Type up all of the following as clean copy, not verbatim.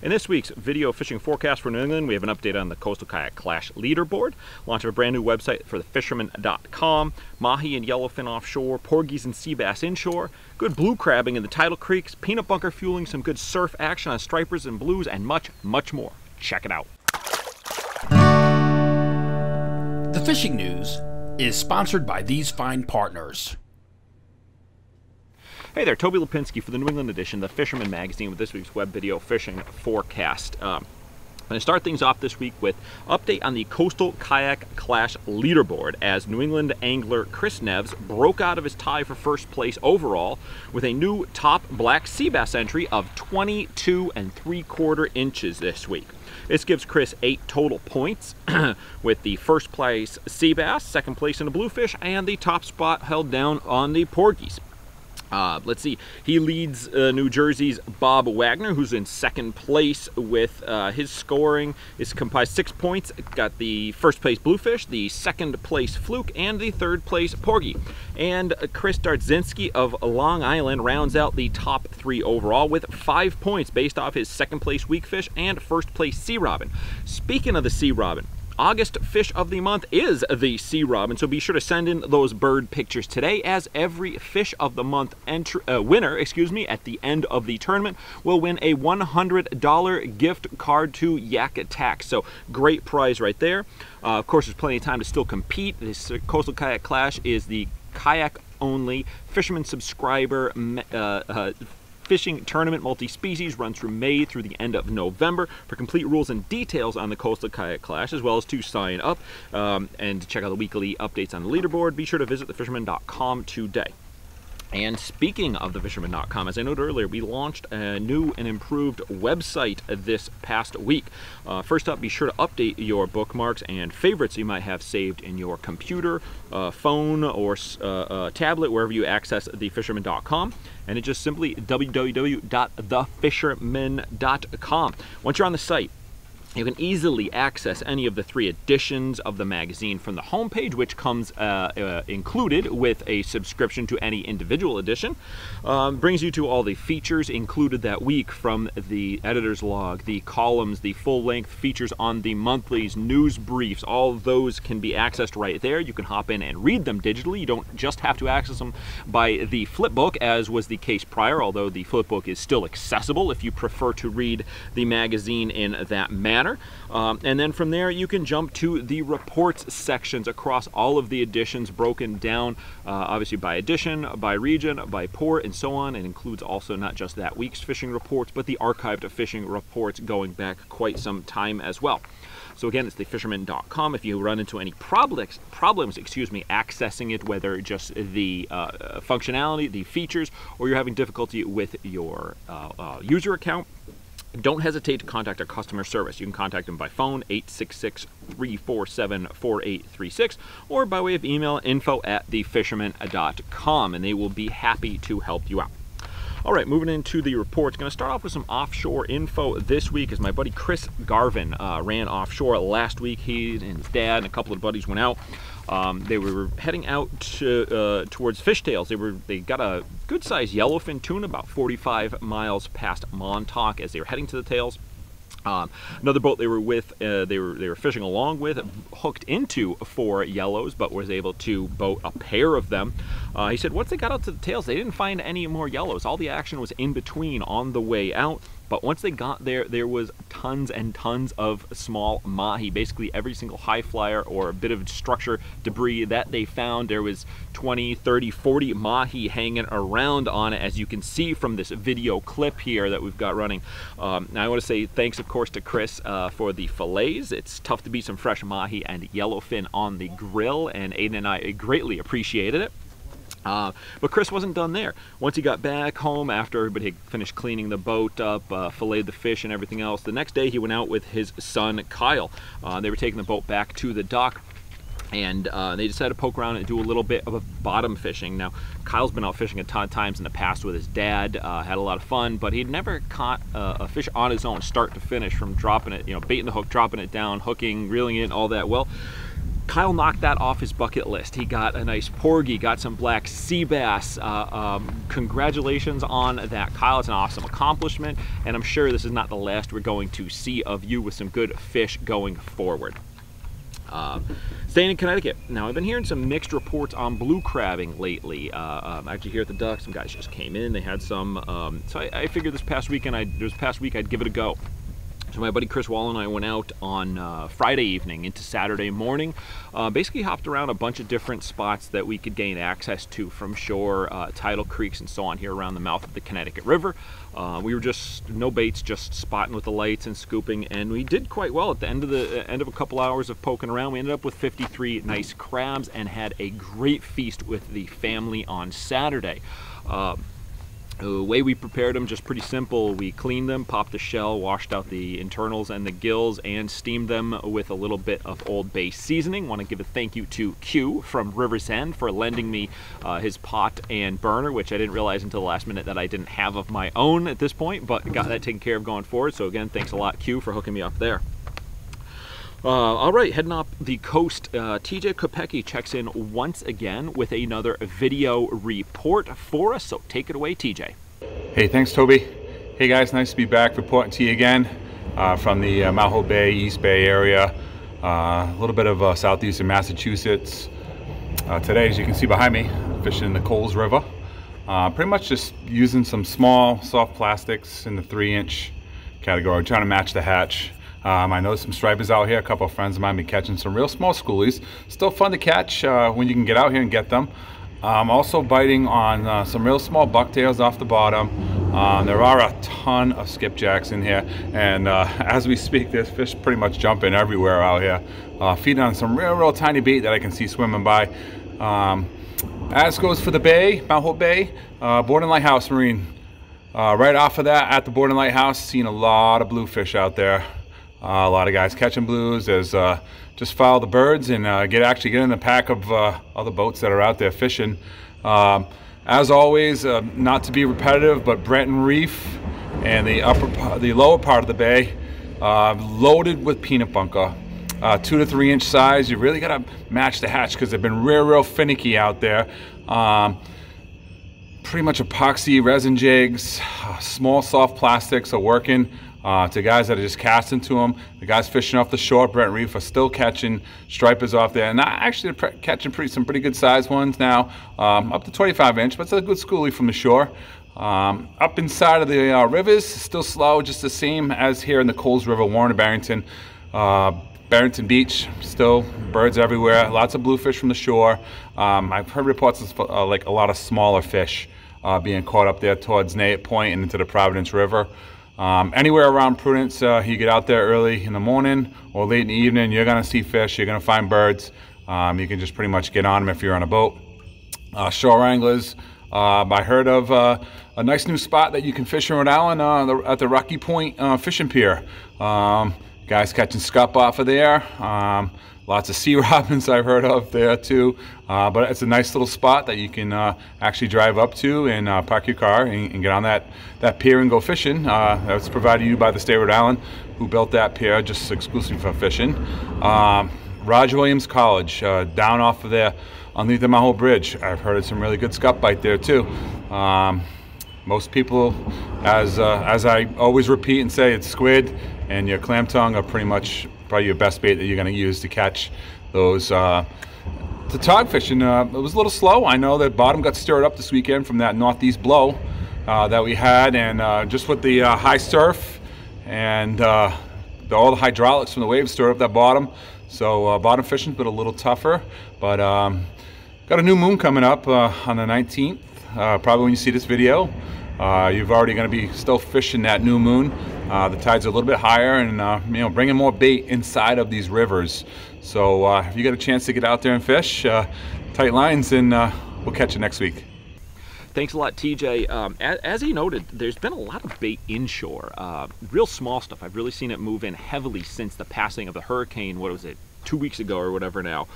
In this week's video fishing forecast for New England, we have an update on the Coastal Kayak Clash leaderboard, launch of a brand new website for the Fisherman.com, mahi and yellowfin offshore, porgies and sea bass inshore, good blue crabbing in the tidal creeks, peanut bunker fueling, some good surf action on stripers and blues, and much, much more. Check it out. The fishing news is sponsored by these fine partners. Hey there, Toby Lapinski for the New England edition, the Fisherman magazine, with this week's web video fishing forecast. I'm going to start things off this week with update on the Coastal Kayak Clash leaderboard, as New England angler Chris Neves broke out of his tie for first place overall with a new top black sea bass entry of 22 3/4 inches this week. This gives Chris 8 total points, with the first place sea bass, second place in the bluefish, and the top spot held down on the porgies. Let's see, he leads New Jersey's Bob Wagner, who's in second place with his scoring is comprised 6 points. Got the first place bluefish, the second place fluke, and the third place porgy. And Chris Darzinski of Long Island rounds out the top 3 overall with 5 points based off his second place weakfish and first place sea robin. Speaking of the sea robin, August fish of the month is the sea robin, so be sure to send in those bird pictures today, as every fish of the month winner, at the end of the tournament will win a $100 gift card to Yak Attack. So great prize right there. Of course, there's plenty of time to still compete. This Coastal Kayak Clash is the kayak-only Fisherman subscriber fishing tournament, multi-species, runs from May through the end of November. For complete rules and details on the Coastal Kayak Clash, as well as to sign up and to check out the weekly updates on the leaderboard, be sure to visit thefisherman.com today. And speaking of thefisherman.com, as I noted earlier, we launched a new and improved website this past week. First up, be sure to update your bookmarks and favorites you might have saved in your computer, phone, or tablet, wherever you access thefisherman.com. And it's just simply www.thefisherman.com. Once you're on the site, you can easily access any of the 3 editions of the magazine from the homepage, which comes included with a subscription to any individual edition. Brings you to all the features included that week, from the editor's log, the columns, the full-length features on the monthlies, news briefs. All of those can be accessed right there. You can hop in and read them digitally. You don't just have to access them by the flipbook, as was the case prior, although the flipbook is still accessible if you prefer to read the magazine in that manner. And then from there you can jump to the reports sections across all of the editions, broken down obviously by edition, by region, by port, and so on. It includes also not just that week's fishing reports, but the archived fishing reports going back quite some time as well. So again, it's thefisherman.com. If you run into any problems, accessing it, whether just the functionality, the features, or you're having difficulty with your user account, don't hesitate to contact our customer service. You can contact them by phone, 866-347-4836, or by way of email, info@thefisherman.com, and they will be happy to help you out. All right, moving into the reports. Going to start off with some offshore info this week, as my buddy Chris Garvin ran offshore last week. He and his dad and a couple of buddies went out. They were heading out towards fishtails. They got a good-sized yellowfin tuna about 45 miles past Montauk as they were heading to the tails. Another boat they were with, they were fishing along with, hooked into 4 yellows, but was able to boat a pair of them. He said once they got out to the tails, they didn't find any more yellows. All the action was in between on the way out. But once they got there, there was tons and tons of small mahi. Basically every single high flyer or a bit of structure debris that they found, there was 20, 30, 40 mahi hanging around on it, as you can see from this video clip here that we've got running. Now I want to say thanks, of course, to Chris for the fillets. It's tough to beat some fresh mahi and yellowfin on the grill, and Aiden and I greatly appreciated it. But Chris wasn't done there. Once he got back home after everybody had finished cleaning the boat up, filleted the fish and everything else, the next day he went out with his son Kyle. They were taking the boat back to the dock, and they decided to poke around and do a little bit of a bottom fishing. Now, Kyle's been out fishing a ton of times in the past with his dad, had a lot of fun, but he'd never caught a fish on his own, start to finish, from dropping it, baiting the hook, dropping it down, hooking, reeling it, all that. Well, Kyle knocked that off his bucket list. He got a nice porgy, got some black sea bass. Congratulations on that, Kyle. It's an awesome accomplishment, and I'm sure this is not the last we're going to see of you with some good fish going forward. Staying in Connecticut. Now, I've been hearing some mixed reports on blue crabbing lately. Actually, here at the Duck, some guys just came in. They had some, so I figured this past week I'd give it a go. So my buddy Chris Wall and I went out on Friday evening into Saturday morning. Basically hopped around a bunch of different spots that we could gain access to from shore, tidal creeks and so on here around the mouth of the Connecticut River. We were just, no baits, just spotting with the lights and scooping, and we did quite well. At the end of a couple hours of poking around, we ended up with 53 nice crabs and had a great feast with the family on Saturday. The way we prepared them, just pretty simple. We cleaned them, popped the shell, washed out the internals and the gills, and steamed them with a little bit of Old Bay seasoning. Want to give a thank you to Q from River's End for lending me his pot and burner, which I didn't realize until the last minute that I didn't have of my own at this point, but got that taken care of going forward. So again, thanks a lot, Q, for hooking me up there. All right, heading up the coast, TJ Kopecki checks in once again with another video report for us, so take it away, TJ. Hey, thanks, Toby. Hey guys, nice to be back reporting to you again from the Mount Bay, East Bay area, a little bit of southeastern Massachusetts. Today, as you can see behind me, fishing in the Coles River. Pretty much just using some small, soft plastics in the 3-inch category, trying to match the hatch. I know some stripers out here. A couple of friends of mine been catching some real small schoolies. Still fun to catch when you can get out here and get them. I'm also biting on some real small bucktails off the bottom. There are a ton of skipjacks in here, and as we speak, there's fish pretty much jumping everywhere out here. Feeding on some real tiny bait that I can see swimming by. As goes for the bay, Mount Hope Bay, Borden Lighthouse Marine. Right off of that, at the Borden Lighthouse, seeing a lot of bluefish out there. A lot of guys catching blues. As just follow the birds and actually get in the pack of other boats that are out there fishing. As always, not to be repetitive, but Brenton Reef and the lower part of the bay loaded with peanut bunker. 2 to 3 inch size. You really got to match the hatch because they've been real finicky out there. Pretty much epoxy resin jigs, small soft plastics are working. To guys that are just casting to them, the guys fishing off the shore, Brent Reef, are still catching stripers off there, and actually catching some pretty good sized ones now, up to 25 inch, but it's a good schoolie from the shore. Up inside of the rivers, still slow, just the same as here in the Coles River, Warren and Barrington. Barrington Beach, still birds everywhere, lots of bluefish from the shore. I've heard reports of like a lot of smaller fish being caught up there towards Nayet Point and into the Providence River. Anywhere around Prudence, you get out there early in the morning or late in the evening, you're gonna see fish, you're gonna find birds. You can just pretty much get on them if you're on a boat. Shore anglers, I heard of a nice new spot that you can fish in Rhode Island at the Rocky Point fishing pier. Guys catching scup off of there. Lots of sea robins I've heard of there too. But it's a nice little spot that you can actually drive up to and park your car and get on that pier and go fishing. That's provided you by the state of Rhode Island, who built that pier just exclusively for fishing. Roger Williams College, down off of there underneath the Mount Hope Bridge. I've heard of some really good scup bite there too. Most people, as I always repeat and say, it's squid and your clam tongue are pretty much probably your best bait that you're going to use to catch those. The tog fishing, it was a little slow. I know that bottom got stirred up this weekend from that northeast blow that we had, and just with the high surf and all the hydraulics from the waves stirred up that bottom. So bottom fishing's been a little tougher, but got a new moon coming up on the 19th. Probably when you see this video, you've already going to be still fishing that new moon. The tides are a little bit higher, and bringing more bait inside of these rivers. So if you get a chance to get out there and fish, tight lines, and we'll catch you next week. Thanks a lot, TJ. As he noted, there's been a lot of bait inshore, real small stuff. I've really seen it move in heavily since the passing of the hurricane. What was it, 2 weeks ago or whatever now.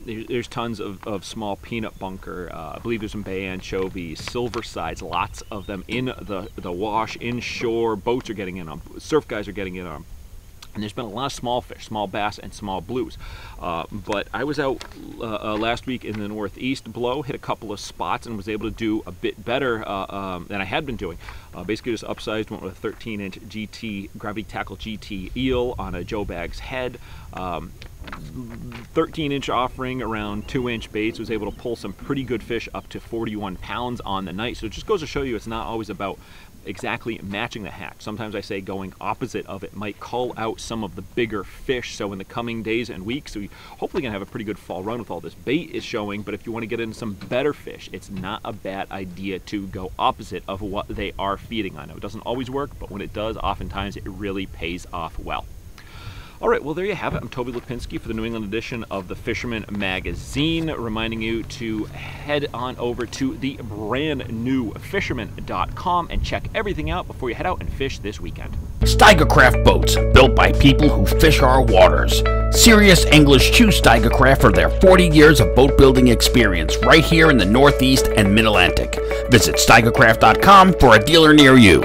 There's tons of small peanut bunker. I believe there's some bay anchovies, silver sides, lots of them in the wash, inshore. Boats are getting in on, surf guys are getting in on. And there's been a lot of small fish, small bass and small blues. But I was out last week in the Northeast below, hit a couple of spots and was able to do a bit better than I had been doing. Basically just upsized, went with a 13-inch GT, Gravity Tackle GT eel on a Joe Baggs head. 13-inch offering, around 2-inch baits, was able to pull some pretty good fish up to 41 pounds on the night. So it just goes to show you it's not always about exactly matching the hatch. Sometimes I say going opposite of it might call out some of the bigger fish. So in the coming days and weeks, we hopefully gonna have a pretty good fall run with all this bait is showing. But if you want to get into some better fish, it's not a bad idea to go opposite of what they are feeding. I know it doesn't always work, but when it does, oftentimes it really pays off well. All right, well, there you have it. I'm Toby Lapinski for the New England edition of the Fisherman magazine, reminding you to head on over to the brand new fisherman.com and check everything out before you head out and fish this weekend. Steigercraft boats, built by people who fish our waters. Serious English choose Steigercraft for their 40 years of boat building experience right here in the Northeast and Mid-Atlantic. Visit steigercraft.com for a dealer near you.